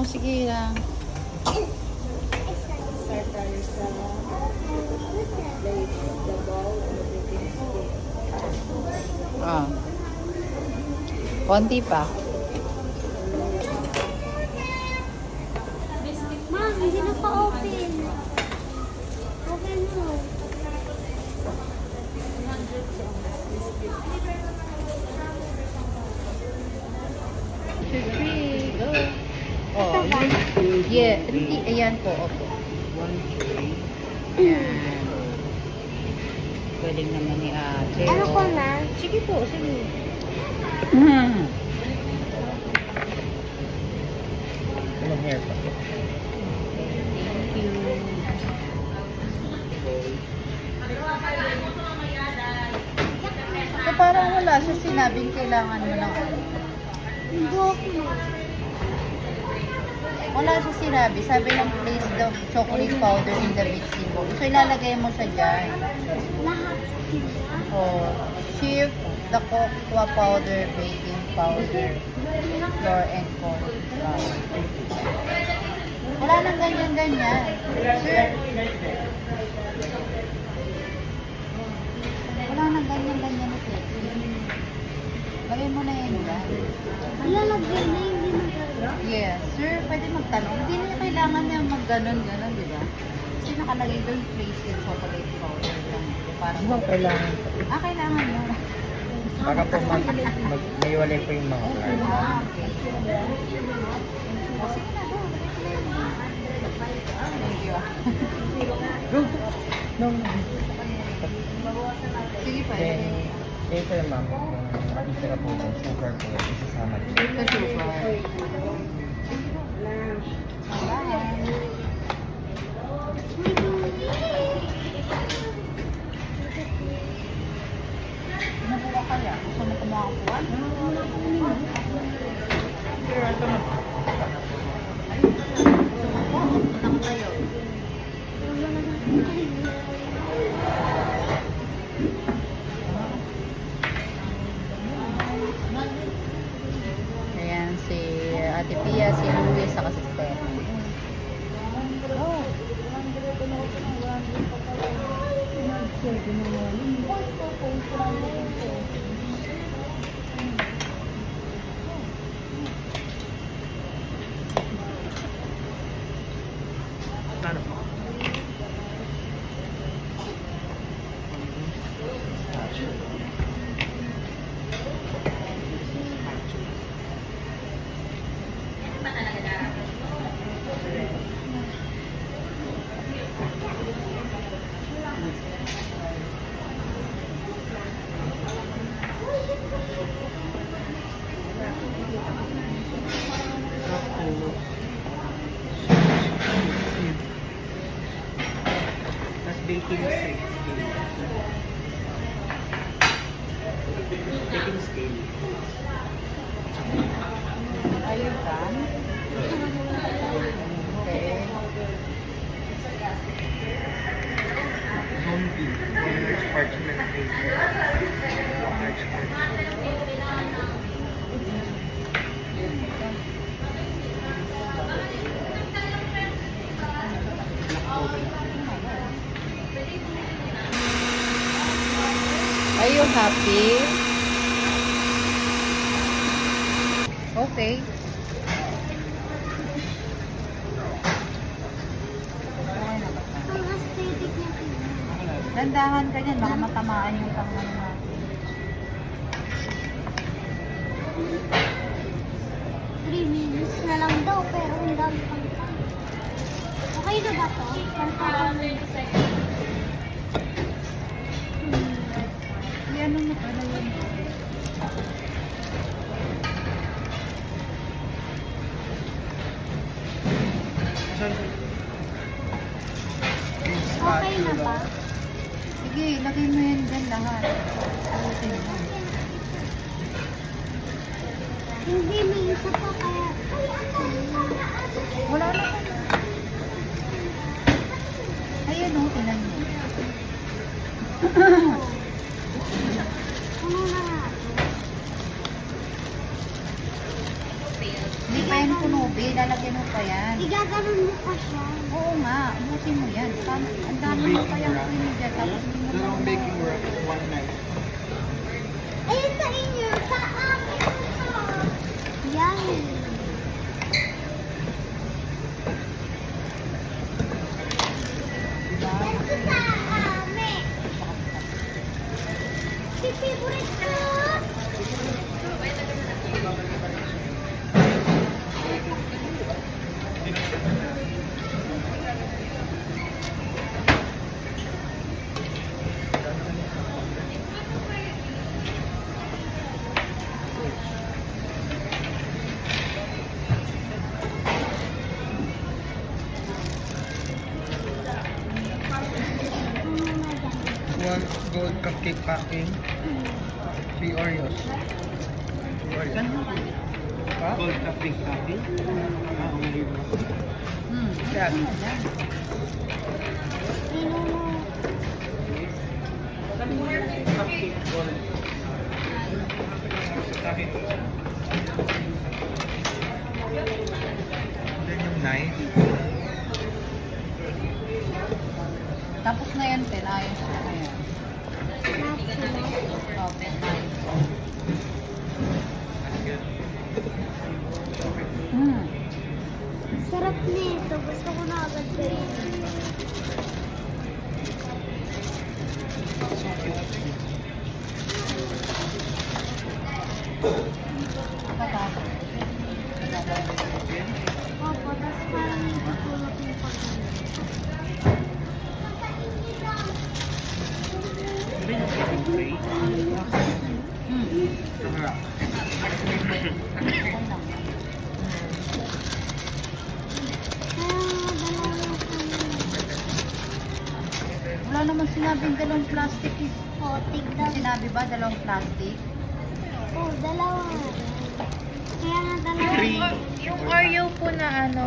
sige lang. Start tayo sa plate, the bowl, and everything. Ah. Konti pa. Ma'am, hindi na pa-open. Open mo. Go. Oh, yeah. Hindi, ayan po. Opo. Ayan. Pwedeng naman ni ate. Ano ko na? Sige po, sige. Ilang hair pa? Thank you. So parang wala siya sinabing kailangan mo ng ano. Buhok mo. Wala siya sinabi. Sabi lang place the chocolate powder in the mixing bowl. So ilalagay mo siya dyan. Lahat sila. Oh, shift the cocoa powder, baking powder, flour and corn flour. Wala nang ganyan-ganyan. Sir. Wala nang ganyan-ganyan na cake. Lagay mo na yan dyan. Ilalagay na hindi na. Yeah. Sir, pwede magtanong. Hindi na kailangan niya mag-ganon-ganon, di ba? Kasi nakalagay doon place in chocolate powder lang. Parang, Ano kailangan? kailangan mo. Baka po may walay po yung mga card. Okay. Sige na, go. Thank you. Go! No. Sige pa. Then, kayo po ma'am, yung matitira po yung sugar po, isasama niyo. Ito sugar. Bye. Nakuha kaya? Gusto mo kumuha ang kuwan? Pero ito na. Gusto mo po? Punta ko tayo. Ayan, si Ate Pia, si Luis, saka si Stella. Oh. Ano po? Mas baking scale. Baking scale. Are you done? Okay. Zombie. Large parchment paper. Large parchment. Are you happy? Okay. Ang aesthetic niya. Dandahan ka dyan, baka matamaan yung tangan natin. 3 minutes na lang daw, pero ang dami pang time. Okay na ba to? Yan ang nakala yun. Okay na ba? Sige, lagay mo yan dyan lahat. Ayusin mo. Hindi, may isa pa kaya. Wala na ka na. Ayan o, tinan mo. Ano na nga? Hindi pa Kakain ko, Nobe. Lalagyan mo pa yan. Igaganon mo pa siya. Oo nga, ubusin mo yan. Ang dami mo pa yung pinigyan. Tapos hindi mo Dalawang na- baking wrap, one knife. Ayun sa inyo, sa akin ito. Yan. Diba? Ito sa amin. Si favorite ko. One gold cupcake packing. 3 Oreos. 3 Oreos. Ha? Gold cupcake packing? Okay. Yan. Cupcake gold. Then yung knife. Tapos na yan, Pen. Ayos na yan. Okay, nice. Sarap nito. Gusto ko na agad kainin. Nakatapos. Opo, tapos parang natutulog yung pagkain. Sarap. Wala naman sinabing dalawang plastic eh. O, tignan. Sinabi ba dalawang plastic? Oh, dalawa. Kaya nga dalawa. Yung Oreo po na ano,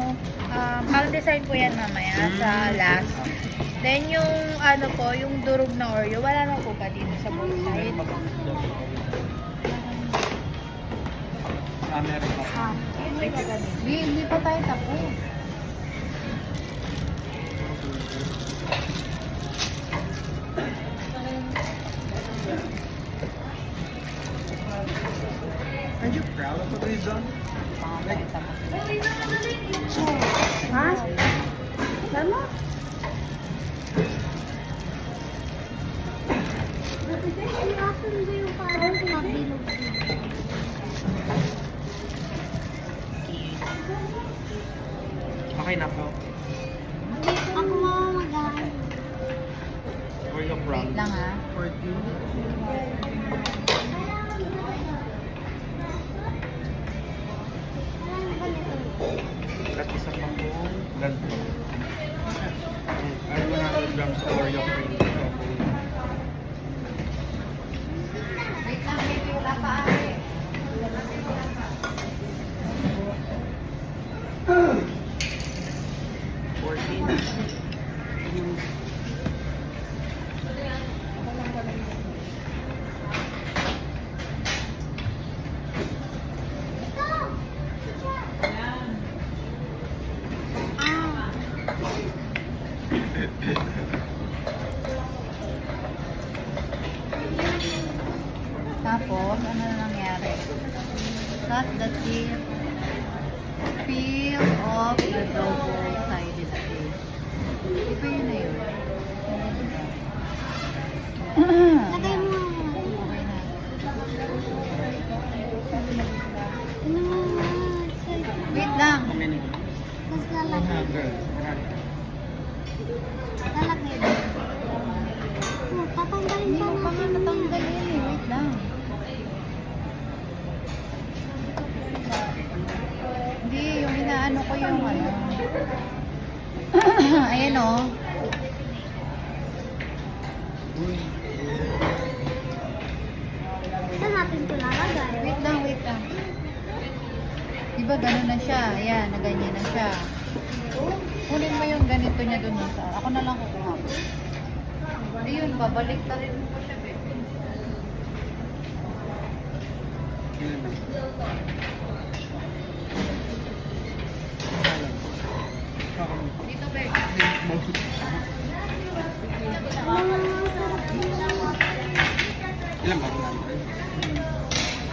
I'll decide po yan mamaya sa last. Then yung ano po, yung durog na Oreo, wala na po ba dito sa both side? Meron pa. Hindi pa tayo tapos. Are you proud of what we've done? Pangapalitan mo sila. Ha? Tama? Asan ba yung parang mabilog? Okay na po. Ako mamamagahan. Oreo Wait brown. lang ha. 14. Alam ba nito? At isa pa po ganito. Ay, 100 grams Oreo cream. Wait lang, baby. Wala pa ate. Tapos, ano na nangyari? Cut the tip. Peel off the double-sided tape. Iba yun na yun. Lagay mo. Okay na. Ano mo? Wait lang. Tapos lalagay. Lalagay. Oh, tatanggalin Hindi pa mo pa nga natin yan. natanggalin eh. Wait lang. Hindi, yung inaano ko yung ano. Ayan o. Saan natin ito lalagay? Wait lang, wait lang. Diba gano'n na siya? Ayan, na ganyan na siya. Kunin mo yung ganito niya dun sa. Ako na lang kukuha ko. Ayun, babalik ta rin mo pa siya, baby. Ilan ba?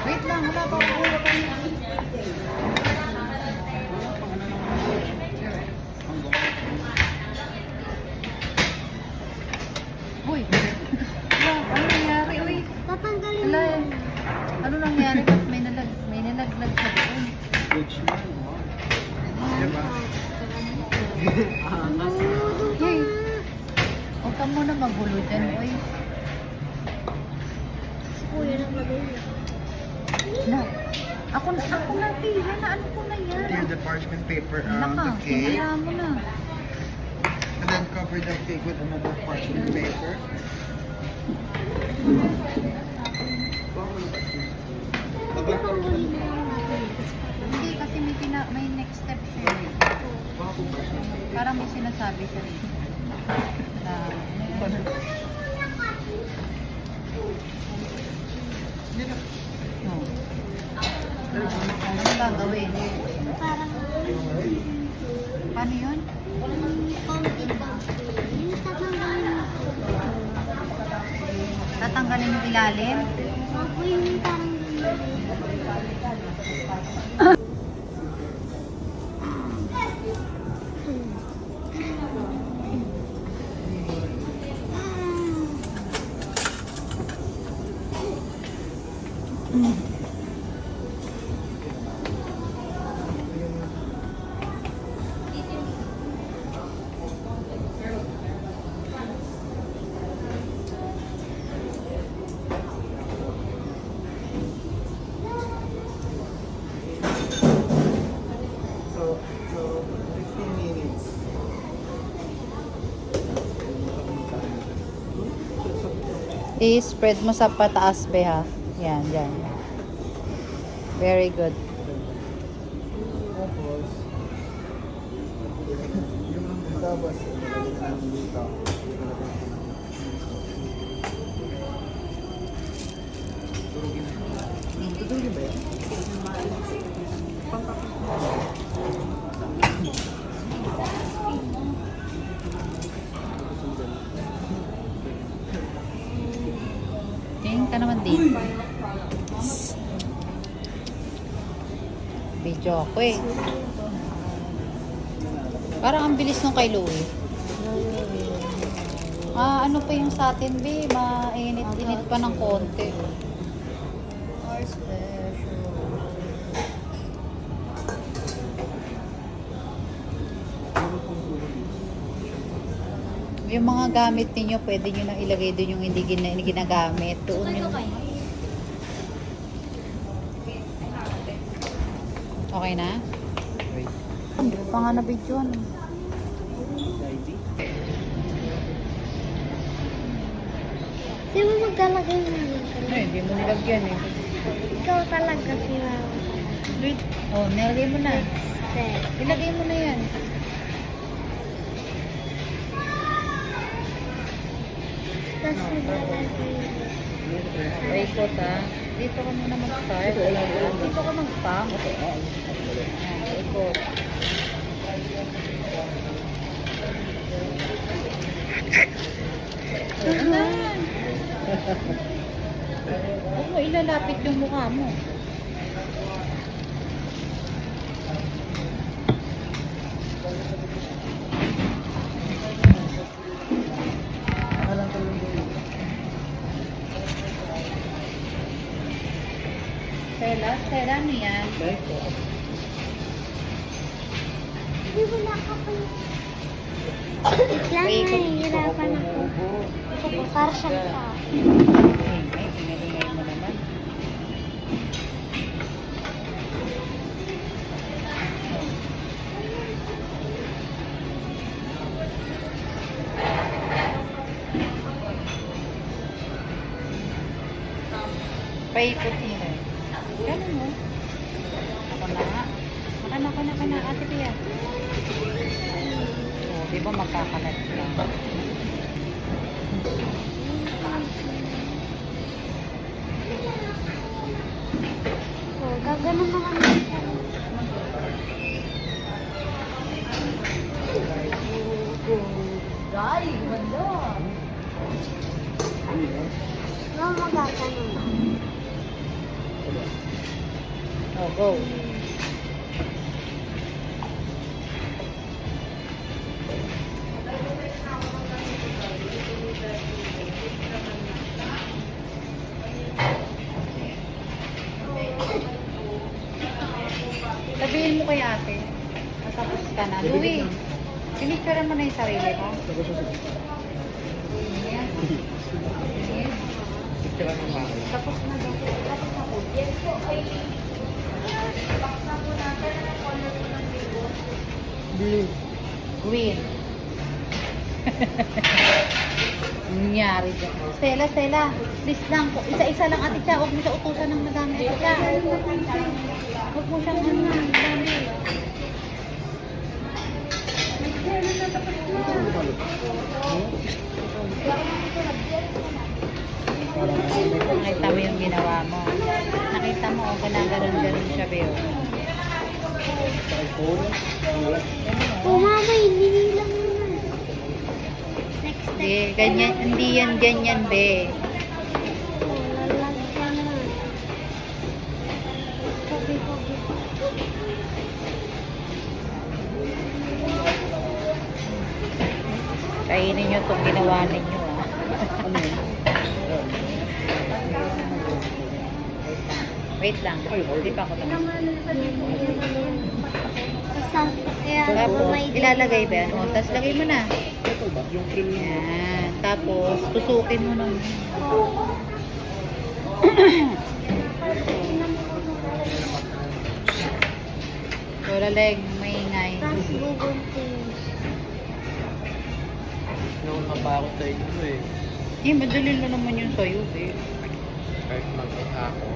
Wait lang, wala pa ako. Uy! Wala, ano nangyari? Uy! Tatanggalin Wala mo. eh. Ano nangyari? Ba't may nalaglag sa doon? Which one? Diba? Uy! Huwag ka muna magulo dyan, uy. Si Kuya na magaling. Na. Ako na, Tia. Na ano ko na yan? Clear the parchment paper around Naka, the cake. sinala mo na. And then cover the cake with another parchment paper. Tatanggalin mo lang natin. Hindi, kasi may next step siya. eh. Parang may sinasabi siya rin. Na, no. Ano gagawin? Parang Paano yun? konti-konti. Yung tatanggalin mo. Tatanggalin yung ilalim? Ako yung parang So 15 minutes. I-spread mo sa pataas, be, ha? Yan, yan. Very good. Tapos, ilagay na natin dito. Tutulogin ba yan? Tingin ka naman dito. Video ako eh. Parang ang bilis nung kay Louie. Ano pa yung sa atin, be? Mainit-init pa ng konti. Our special. Yung mga gamit ninyo, pwede nyo nang ilagay doon yung hindi ginagamit. Doon yung... Okay na? Wait. Hindi pa nga na video ano. Sino maglalagay mo dito? Hindi mo nilagyan eh. Ikaw talaga si Mama. Oh, nilagay mo na. Step. Ilagay mo na yan. Tapos maglalagay. Paikot ha. Dito ka muna mag-start. Dito ka mag-pang. Paikot. Huwag mo ilalapit yung mukha mo. Stella, ano yan? Hindi wala ka pa yung... Lang na, hihirapan ako. Gusto ko, para siyang tao. Ay, pinag-ingay mo naman. Paikot mo rin. Ganun mo. Ako na nga. Naka na, Ate Pia. Oh, di ba magkakalat lang? So, gaganon na kami. magagano na. Oh, go. Sabihin mo kay ate. Natapos ka na. Louie, pinicturean mo na yung sarili mo. Yes. Yes. Picture ng mga. Tapos na daw. Tapos na po. Yes po. Ay. Box na po natin. Ang color po ng libo. Blue. Green. Nangyari dyan. Stella, Stella. Please lang. Isa-isa lang ate Cha. Huwag mo siya utusan ng madami ate Cha. Huwag mo siyang ano. Madami. Nakita mo yung ginawa mo. Nakita mo, ganun siya, Beo. Oh, mama, hindi lang naman. Next step. Hindi, ganyan, hindi yan ganyan, Be. Oh, lalagyan na. Pogi, pogi. Kainin nyo itong ginawa ninyo, ah. Wait lang. Hindi pa ako tapos. Tapos, ilalagay ba yan? O, tapos lagay mo na. Ito ba? Yung cream niya. Yan. Tapos, tusukin mo nung... So, laleg, maingay. Tapos gugunting. Nauna pa ako sa inyo eh. Eh, madali na naman yung sa'yo, eh. Kahit mag-ita ako.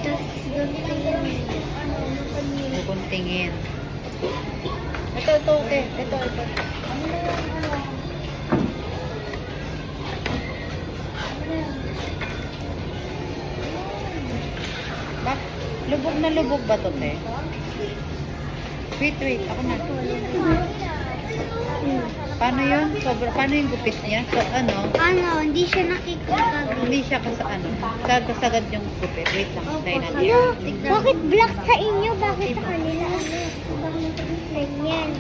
Tapos guntingin. Kukuntingin. Ito, okay. Ito. Bak, lubog na lubog ba to, te? Wait. Ako na. Paano yun? Paano yung gupit niya? So, ano? Ano, hindi siya nakikita. Hindi siya sagad yung gupit. Wait lang. Try natin. Ano? Bakit black sa inyo? Bakit sa kanila? Ganyan.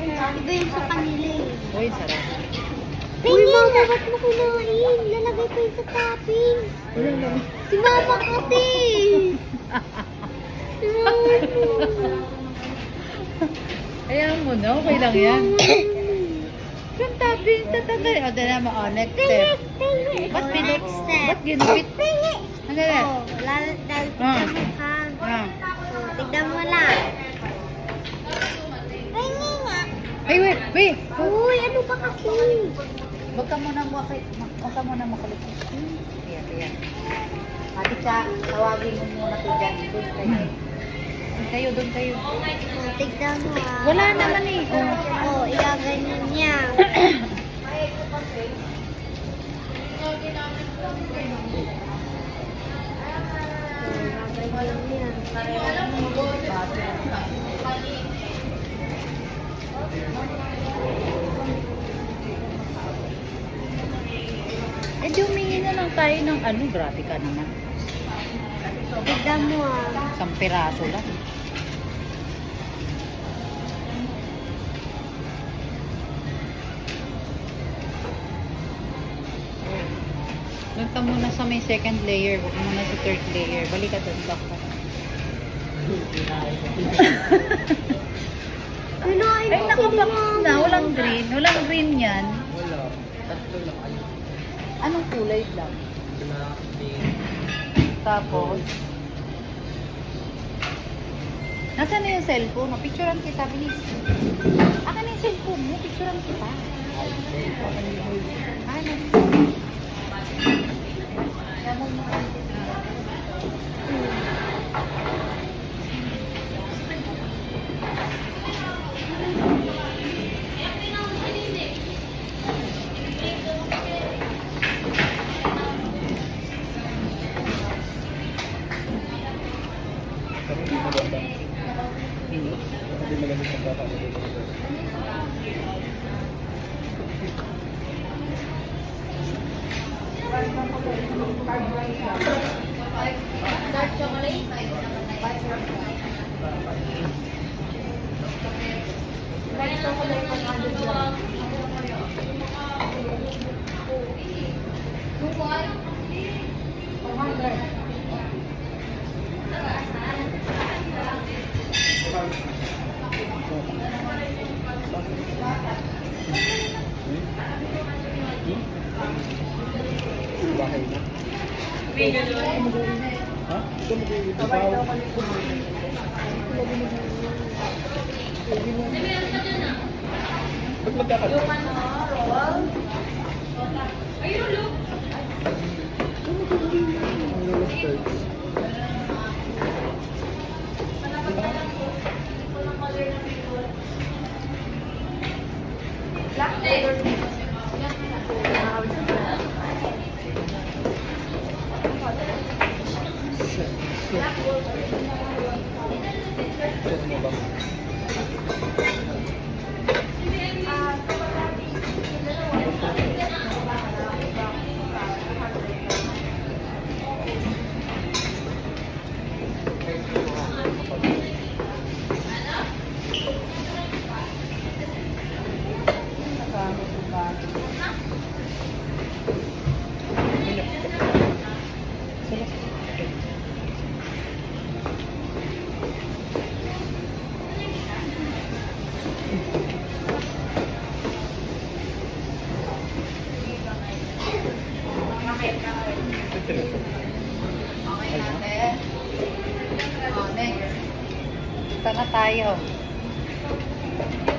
Iba yung sa kanila eh. Uy, sarap. Uy, mama, ba't mo kunain? Lalagay pa yun sa topping. Si mama kasi. Si mama mo. Ayan mo na. Okay lang yan. Yung topping, tatanggalin. O, dala mo. O, next step. Ba't pinip? Ba't ginupit? Ano na? Oh, tignan mo ka. Ah. Oh, tignan mo lang. Pingi nga. Ay, wait. Uy, ano ba kasi? Huwag ka muna makulit. Ayan. Ate Cha, tawagin mo muna to dyan. Doon kayo. Oh, tignan mo ah. Wala naman eh. Oh, igaganyan niya. Eh, di humingi na lang tayo ng ano. Grabe ka naman. Tignan mo ah. Isang piraso lang. Doon ka muna sa may second layer. Huwag muna sa third layer. Balik ka doon. Back ka. Kinain Ay, ko nakabox si na. mama. Walang green. Walang green yan. Wala. Tatlo lang kayo. Anong kulay lang? Black, pink. Tapos, nasaan na yung cellphone? No? Picturean kita, bilis. Akin na yung cellphone mo. Picturean kita. Ano? Yaman mo. Bahay na. Ha? Ito mag-iibaw. Ba't magkakaroon? Check mo ba? Okay natin. Oh, next. Ito na tayo.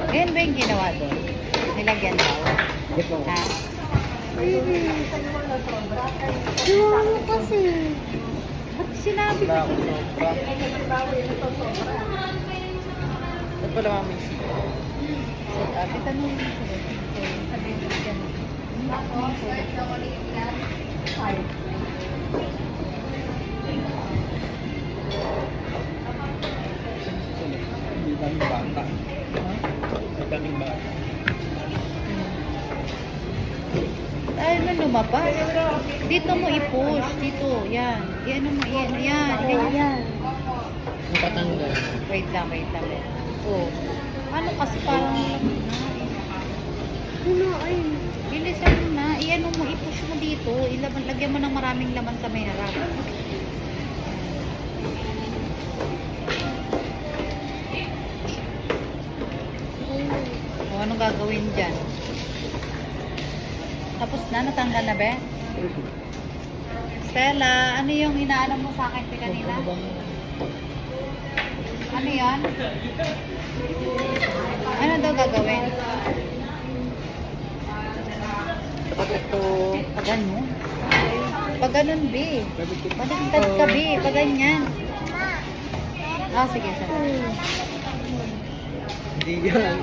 Ayan ba yung ginawa doon? Nilagyan daw. Get mo. Ha? Iwan mo kasi. Ba't sinabi Wala ko? akong sobra. Ba't pala mami? Sabi, tanong mo sila. Sabi mo dyan. Hindi daming bata. Ang daming bata. Dahil na lumabas. Dito mo i-push. Dito. Yan. Iano mo. Yan. Yan. Ayan. Nakatanggal. Wait lang. Wait lang. Oh. Ano kasi parang Ano ay? bilisan mo na. Iano mo. I-push mo dito. Lagyan mo ng maraming laman sa may harap. O, anong gagawin dyan? Tapos na? Natanggal na ba? Stella, ano yung inaano mo sa akin kanina? Ano yan? Ano daw gagawin? Ito. Pag ganun? Pag ganun, B. Baligtad ka, B. Pag ganyan. Ah, sige. Hindi yan.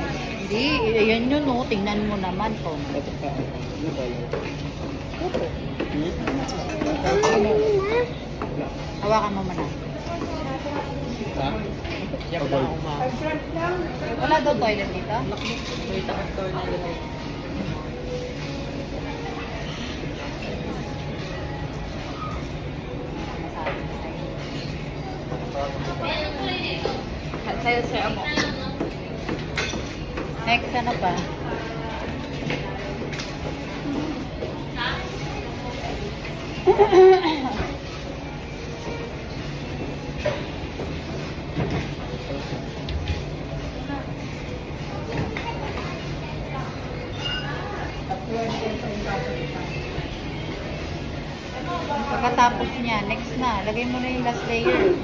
Hindi, yan yun, no. Tingnan mo naman to. Ito pa. Ano ba yun? Hawakan mo muna. Ha? Pagod. Wala daw toilet dito? May takot na yun. Sa'yo mo. Next, ano pa? Pagkatapos niya, next na, lagay mo na yung last layer.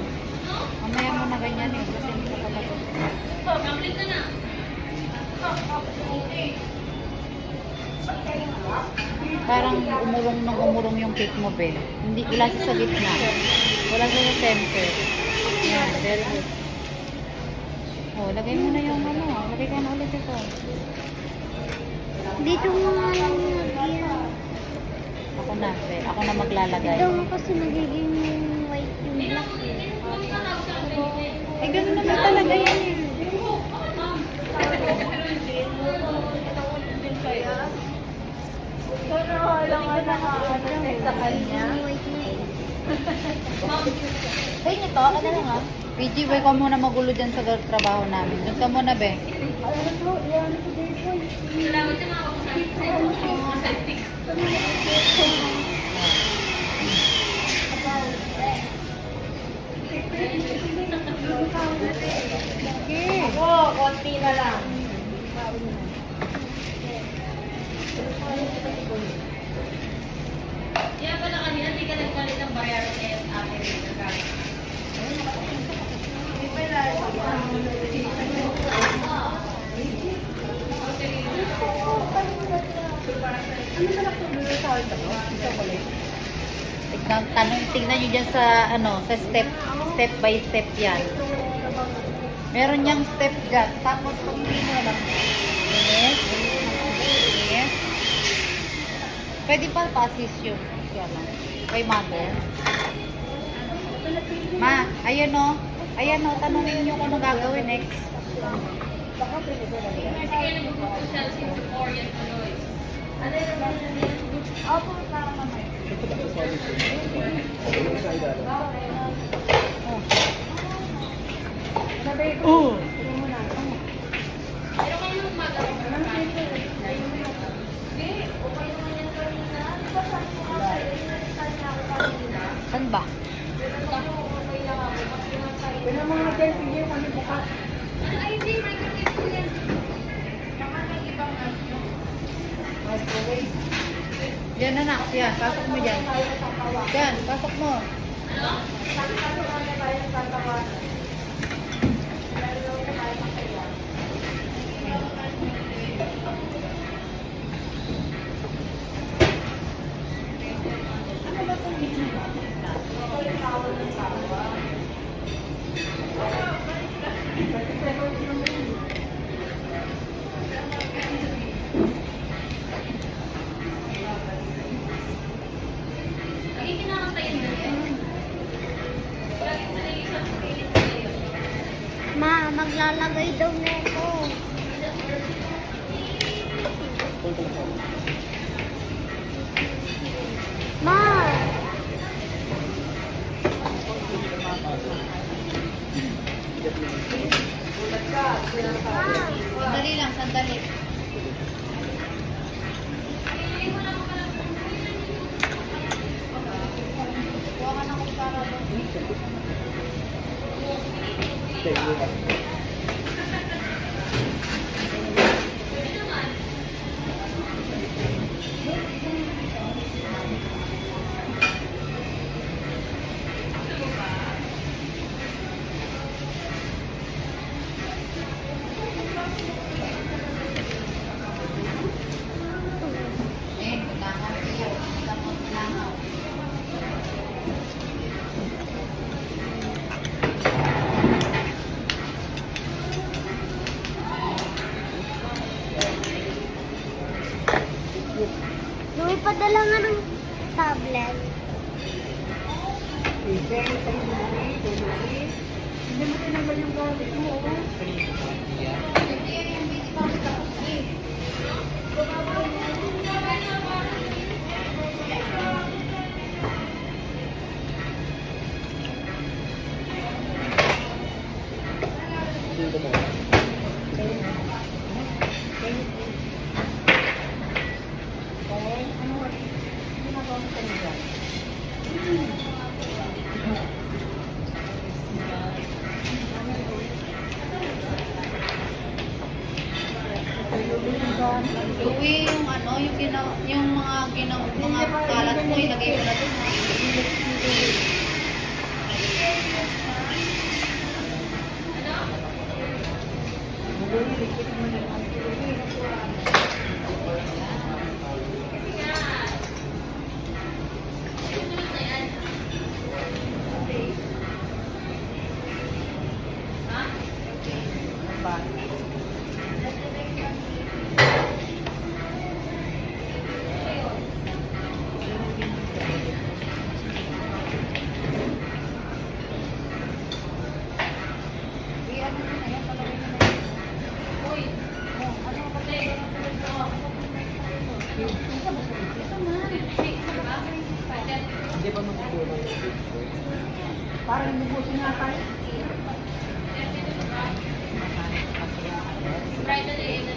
Mamaya mo na ganyan yun kasi hindi ka palagos. Parang umurong yung cake mo, be. Hindi, wala siya sa gitna. Wala siya sa center. Yan, very good. Oh, lagay mo na yung ano. Lagay ka na ulit ito. Dito mo nga lang lagyan. Ako na, be. Ako na maglalagay. Ito mo kasi magiging white yung black. Eh, ganun naman talaga yan eh. Pero wala ka na ano sa kanya. White na eh. Sa inyo to, ano lang ha? PG, boy ka muna magulo dyan sa trabaho namin. Doon ka muna, be. Ako, konti na lang. Kaya pala kanina, hindi ka nagpalit ng bayar kaya ate rin na Tignan nyo dyan sa, sa step by step yan. Meron niyang step dyan. Tapos, kung hindi mo alam, yes, yes. Pwede pa pa-assist yung, kay mother. Ma, ayan o. Ayan o, tanungin nyo kung ano gagawin next. Opo, para mamay. Oh. Saan ba? Yan na, yan, pasok mo dyan. Yan, pasok mo. Ma, maglalagay daw nito. Ma! Sandali lang, sandali. Kuha ka ng kutsara doon. Kailangan kayo. Kailangan. Lumipadala nga ng tablet. Uwi yung yung mga kalat mo, ilagay mo na doon. Try to